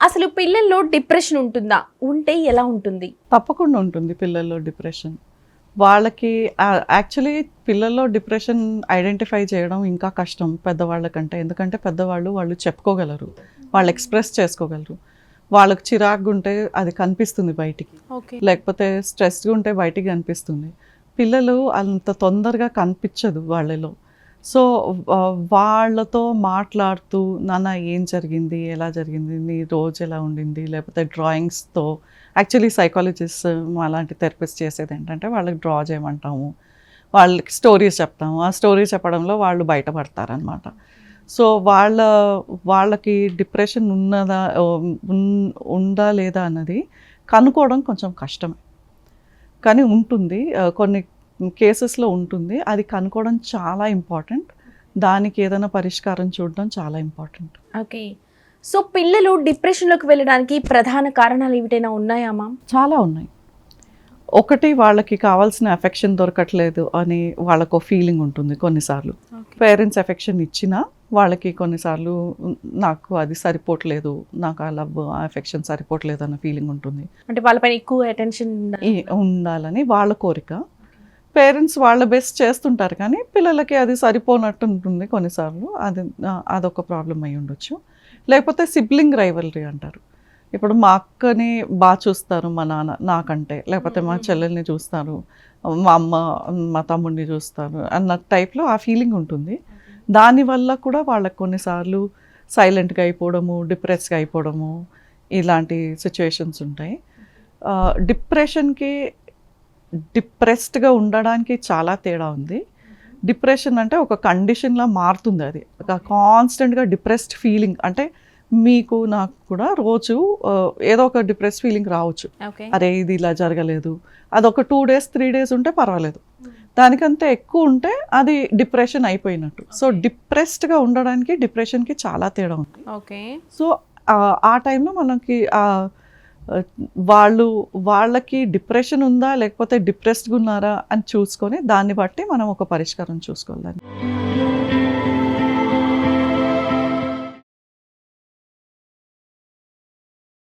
అసలు పిల్లల్లో డిప్రెషన్ ఉంటుందా? ఉంటే ఎలా ఉంటుంది? తప్పకుండా ఉంటుంది పిల్లల్లో డిప్రెషన్. వాళ్ళకి యాక్చువల్లీ పిల్లల్లో డిప్రెషన్ ఐడెంటిఫై చేయడం ఇంకా కష్టం పెద్దవాళ్ళ కంటే. ఎందుకంటే పెద్దవాళ్ళు వాళ్ళు చెప్పుకోగలరు, వాళ్ళు ఎక్స్‌ప్రెస్ చేసుకోగలరు. వాళ్ళకి చిరాకుగా ఉంటే అది కనిపిస్తుంది బయటికి, ఓకే. లేకపోతే స్ట్రెస్‌గా ఉంటే బయటికి కనిపిస్తుంది. పిల్లలు అంత తొందరగా కనిపించదు వాళ్ళలో. సో వాళ్ళతో మాట్లాడుతూ నాన్న ఏం జరిగింది, ఎలా జరిగింది, నీ రోజు ఎలా ఉండింది, లేకపోతే డ్రాయింగ్స్తో యాక్చువల్లీ సైకాలజిస్ట్ అలాంటి థెరపిస్ట్ చేసేది ఏంటంటే వాళ్ళకి డ్రా చేయమంటాము, వాళ్ళకి స్టోరీస్ చెప్తాము, ఆ స్టోరీస్ చెప్పడంలో వాళ్ళు బయటపడతారనమాట. సో వాళ్ళకి డిప్రెషన్ ఉన్నదా ఉందా లేదా అన్నది కనుక్కోవడం కొంచెం కష్టమే, కానీ ఉంటుంది. కొన్ని కేసెస్లో ఉంటుంది. అది కనుక్కోవడం చాలా ఇంపార్టెంట్. దానికి ఏదైనా పరిష్కారం చూడడం చాలా ఇంపార్టెంట్. ఓకే. సో పిల్లలు డిప్రెషన్‌లోకి వెళ్ళడానికి ప్రధాన కారణాలు ఏమిటైనా ఉన్నాయా మ్యామ్? చాలా ఉన్నాయి. ఒకటి, వాళ్ళకి కావాల్సిన ఎఫెక్షన్ దొరకట్లేదు అని వాళ్ళకు ఫీలింగ్ ఉంటుంది కొన్నిసార్లు. పేరెంట్స్ ఎఫెక్షన్ ఇచ్చినా వాళ్ళకి కొన్నిసార్లు నాకు అది సరిపోవట్లేదు, నాకు ఆ లవ్ ఆ ఎఫెక్షన్ సరిపోవట్లేదు అన్న ఫీలింగ్ ఉంటుంది. అంటే వాళ్ళపైన ఎక్కువ అటెన్షన్ ఉండాలని వాళ్ళ కోరిక. పేరెంట్స్ వాళ్ళ బెస్ట్ చేస్తుంటారు కానీ పిల్లలకి అది సరిపోనట్టు ఉంటుంది కొన్నిసార్లు. అదొక ప్రాబ్లం అయి ఉండొచ్చు. లేకపోతే సిబ్లింగ్ రైవల్రీ అంటారు. ఇప్పుడు మా అక్కని బాగా చూస్తారు మా నాన్న నాకంటే, లేకపోతే మా చెల్లెల్ని చూస్తారు, మా అమ్మ మా తమ్ముడిని చూస్తారు అన్న టైప్లో ఆ ఫీలింగ్ ఉంటుంది. దానివల్ల కూడా వాళ్ళకి కొన్నిసార్లు సైలెంట్గా అయిపోవడము, డిప్రెస్గా అయిపోవడము, ఇలాంటి సిచ్యువేషన్స్ ఉంటాయి. డిప్రెషన్కి డిప్రెస్డ్గా ఉండడానికి చాలా తేడా ఉంది. డిప్రెషన్ అంటే ఒక కండిషన్లా మారుతుంది. అది కాన్స్టెంట్గా డిప్రెస్డ్ ఫీలింగ్ అంటే మీకు నాకు కూడా రోజు ఏదో ఒక డిప్రెస్ ఫీలింగ్ రావచ్చు. అరే ఇది ఇలా జరగలేదు, అదొక 2 days 3 days ఉంటే పర్వాలేదు, దానికంటే ఎక్కువ ఉంటే అది డిప్రెషన్ అయిపోయినట్టు. సో డిప్రెస్డ్గా ఉండడానికి డిప్రెషన్కి చాలా తేడా ఉంది. ఓకే. సో ఆ టైంలో మనకి వాళ్ళకి డిప్రెషన్ ఉందా లేకపోతే డిప్రెస్డ్గా ఉన్నారా అని చూసుకొని దాన్ని బట్టి మనం ఒక పరిష్కారం చూసుకోవాలి.